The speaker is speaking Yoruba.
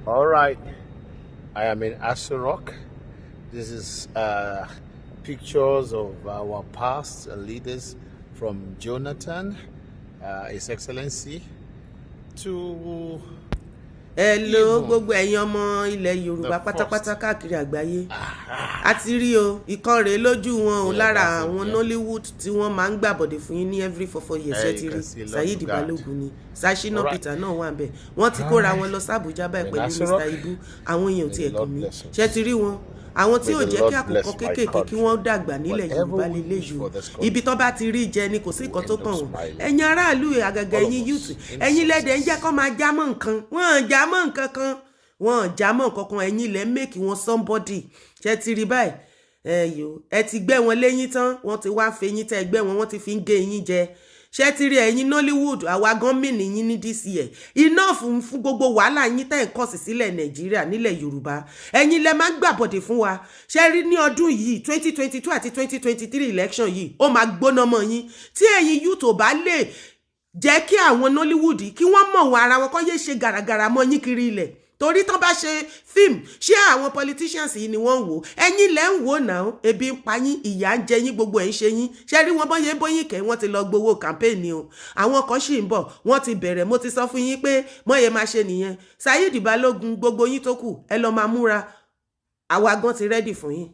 All right, I am in Aso Rock. This is pictures of our past leaders from Jonathan, His Excellency, to hello even gbogbo ẹ̀yin ọmọ ilẹ̀ Yorùbá pátápátá káàkiri àgbáyé a ti rí o ìkan rèé lójú wọn o lára àwọn Nollywood tí wọ́n máa ń gbàbọ̀dẹ̀ fún yín ní every 4 years ṣe ti rí Saheed Balogun ni Shina Peter náà wà bẹ́ẹ̀ wọ́n ti kóra wọn lọ sàbújá báyìí pẹ̀lú Mr. Ibu àwọn èèyàn tí ẹ̀kọ́ mi ṣe ti rí wọn àwọn tí ò jẹ́ kí àkùkọ kéékèèké kí wọ́n dàgbà nílẹ̀ Yorùbá lélẹ̀ yìí ibi tó bá ti rí jẹ ni kò sí nǹkan tó kàn wọ́n ẹ̀yin aráàlú àgàgà ẹ̀yin youth ẹ̀yin lẹ́dẹ̀ ń jẹ́ kó máa jámọ́ nǹkan wọ́n jámọ́ nǹkan kan wọ́n jámọ́ nǹkan kan ẹ̀yin lẹ́ make wọn somebody ṣe ti rí báyìí ẹ ti gbẹ́ wọn léyìn tán wọ́n ti wá fẹ̀yìn tẹ́ gbẹ́ wọn wọ́n ti fi ń gé yín jẹ ṣé ti rí ẹ̀yin Nollywood àwa gan mìíní yín ní this year iná fún gbogbo wàhálà yín tẹ́ ń kọ̀ sí sílẹ̀ Nàìjíríà nílẹ̀ Yorùbá ẹ̀yin lẹ máa ń gbàbọ̀dẹ̀ fún wa ṣé rí ní ọdún yìí 2022 àti 2023 election yìí ó máa gbóná mọ́ yín tí ẹ̀yin youth ò bá lè jẹ́ kí àwọn Nollywood kí wọ́n mọ̀ wọn ara wọn kọ́ yé ṣe gàràgàrà mọ́ yín kiri ilẹ̀ torí tán bá ṣe fíìmù ṣé àwọn politicians yìí ni wọ́n ń wò ẹ̀yin lẹ́ ń wò náà ebi ń pa yín ìyà ń jẹ yín gbogbo ẹ̀ ń ṣe yín ṣé rí wọn bóyá bóyín kẹ́ wọ́n ti lọ gbowó campaign ni o àwọn kan sì ń bọ̀ wọ́n ti bẹ̀rẹ̀ mo ti sọ fún yín pé mọ́yẹ máa ṣe nìyẹn Saheed Balogun gbogbo yín tó kù ẹ lọ máa múra àwa gan ti rẹ́dì fún yín.